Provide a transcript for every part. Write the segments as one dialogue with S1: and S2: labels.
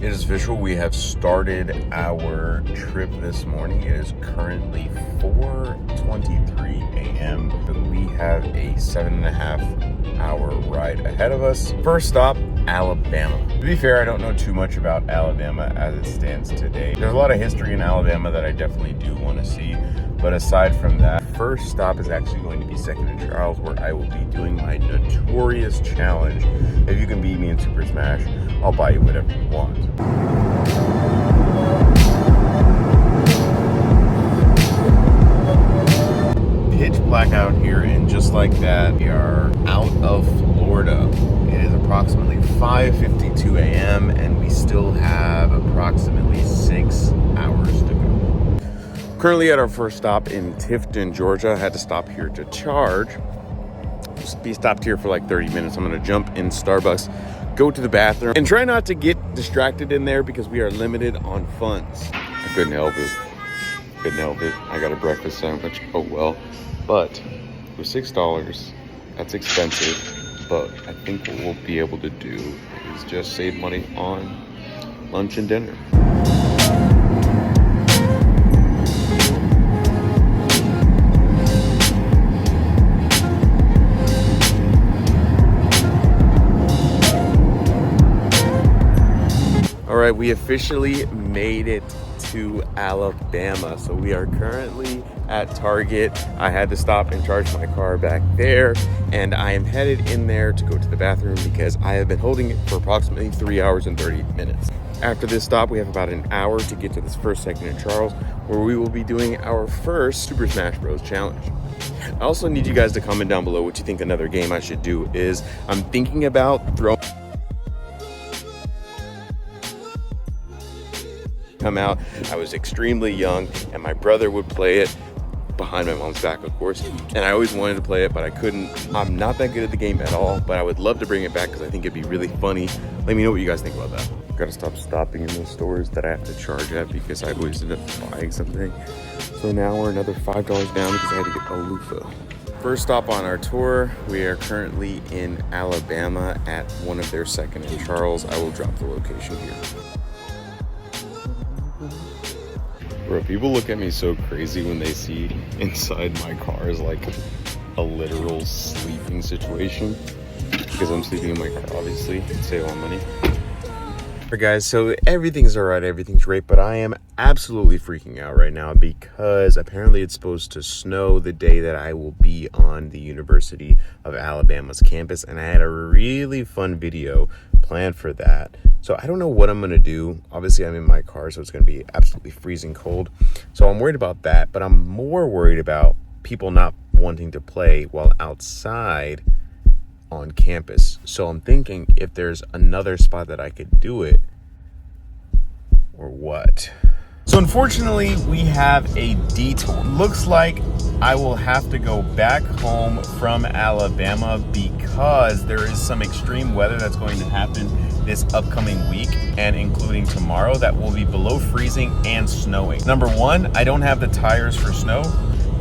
S1: It is official. We have started our trip this morning. It is currently 4:23 a.m. We have a 7.5 hour ride ahead of us. First stop, Alabama. To be fair, I don't know too much about Alabama as it stands today. There's a lot of history in Alabama that I definitely do want to see. But aside from that, first stop is actually going to be 2nd and Charles, where I will be doing my notorious challenge. If you can beat me in Super Smash, I'll buy you whatever you want. Pitch black out here, and just like that, we are out of Florida. It is approximately 5:52 a.m. and we still have approximately 6 hours to go. Currently at our first stop in Tifton, Georgia. I had to stop here to charge. Just be stopped here for like 30 minutes. I'm gonna jump in Starbucks, go to the bathroom, and try not to get distracted in there because we are limited on funds. I couldn't help it. I got a breakfast sandwich, oh well. But for $6, that's expensive. But I think what we'll be able to do is just save money on lunch and dinner. All right, we officially made it to Alabama. So we are currently at Target. I had to stop and charge my car back there, and I am headed in there to go to the bathroom because I have been holding it for approximately 3 hours and 30 minutes. After this stop, we have about an hour to get to this first 2nd and Charles, where we will be doing our first Super Smash Bros. Challenge. I also need you guys to comment down below what you think another game I should do is. I'm thinking about throwing come out. I was extremely young and my brother would play it behind my mom's back, of course, and I always wanted to play it, but I couldn't. I'm not that good at the game at all, but I would love to bring it back because I think it'd be really funny. Let me know what you guys think about that. Gotta stop stopping in those stores that I have to charge at because I always end up buying something. So now we're another $5 down because I had to get a loofah. First stop on our tour, we are currently in Alabama at one of their 2nd and Charles. I will drop the location here. Bro, people look at me so crazy when they see inside my car is like a literal sleeping situation because I'm sleeping in my car, obviously, to save on money. Alright guys, so everything's alright, everything's great, but I am absolutely freaking out right now because apparently it's supposed to snow the day that I will be on the University of Alabama's campus, and I had a really fun video planned for that. So I don't know what I'm gonna do. Obviously I'm in my car, so it's gonna be absolutely freezing cold. So I'm worried about that, but I'm more worried about people not wanting to play while outside on campus. So I'm thinking if there's another spot that I could do it or what. So unfortunately we have a detour. Looks like I will have to go back home from Alabama because there is some extreme weather that's going to happen this upcoming week and including tomorrow that will be below freezing and snowing. Number one, I don't have the tires for snow.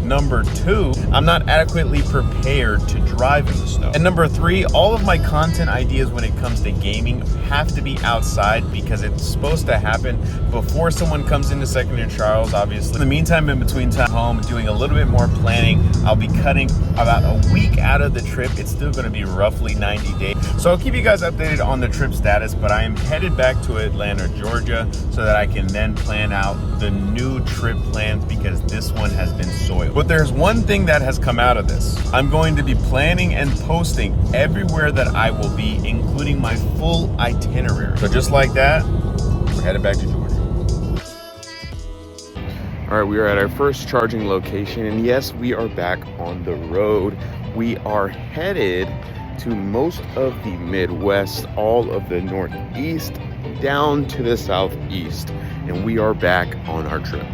S1: Number two, I'm not adequately prepared to drive in the snow. And number three, all of my content ideas when it comes to gaming have to be outside because it's supposed to happen before someone comes into 2nd and Charles, obviously. In the meantime, in between time home, doing a little bit more planning. I'll be cutting about a week out of the trip. It's still gonna be roughly 90 days. So I'll keep you guys updated on the trip status, but I am headed back to Atlanta, Georgia, so that I can then plan out the new trip plans because this one has been soiled. But there's one thing that has come out of this. I'm going to be planning and posting everywhere that I will be, including my full itinerary. So just like that, we're headed back to Georgia. All right, we are at our first charging location, and yes, we are back on the road. We are headed to most of the Midwest, all of the Northeast, down to the Southeast, and we are back on our trip.